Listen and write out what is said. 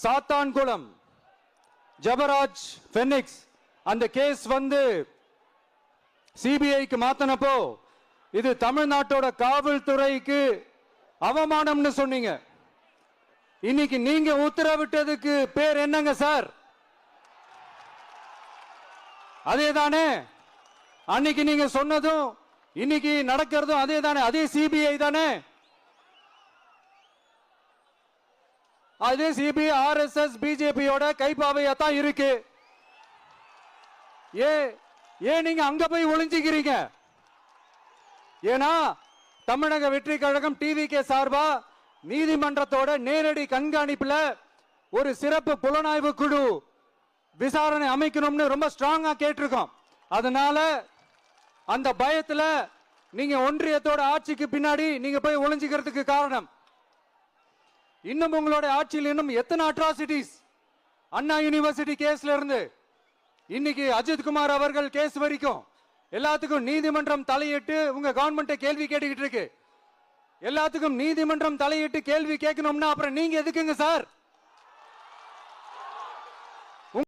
சாத்தான்குளம் ஜபராஜ் ஃபெனிக்ஸ் அந்த கேஸ் வந்து சிபிஐக்கு மாத்தினப்போ இது தமிழ்நாட்டோட காவல்துறைக்கு அவமானம்னு சொன்னீங்க. இன்னைக்கு நீங்க உத்தரவிட்டதுக்கு பேர் என்னங்க சார்? அதேதானே அன்னைக்கு நீங்க சொன்னதும் இன்னைக்கு நடக்கிறதும் அதேதானே? அதே சிபிஐ தானே? அதே சிபிஐ ஆர்எஸ்எஸ் பிஜேபியோட கைப்பாவையா தான் இருக்கு. ஏன் நீங்க அங்க போய் ஒளிஞ்சுக்கிறீங்க? ஏன்னா தமிழக வெற்றி கழகம் டிவிகே சார்பா நீதிமன்றத்தோட நேரடி கண்காணிப்புல ஒரு சிறப்பு புலனாய்வு குழு விசாரணை அமைக்கணும்னு ரொம்ப ஸ்ட்ராங்கா கேட்டிருக்கோம். அதனால அந்த பயத்துல நீங்க ஒன்றியத்தோட ஆட்சிக்கு பின்னாடி நீங்க போய் ஒளிஞ்சுக்கிறதுக்கு காரணம். இன்னும் உங்களோட ஆட்சியில் இன்னும் எத்தனை அட்ராசிட்டிஸ், அண்ணா யூனிவர்சிட்டி கேஸ்ல இருந்து இன்னைக்கு அஜித் குமார் அவர்கள் கேஸ் வரைக்கும் எல்லாத்துக்கும் நீதிமன்றம் தலையிட்டு உங்க கவர்மெண்ட் கேள்வி கேட்டுக்கிட்டு இருக்கு. எல்லாத்துக்கும் நீதிமன்றம் தலையிட்டு கேள்வி கேட்கணும்னா அப்புறம் நீங்க எதுக்குங்க சார்?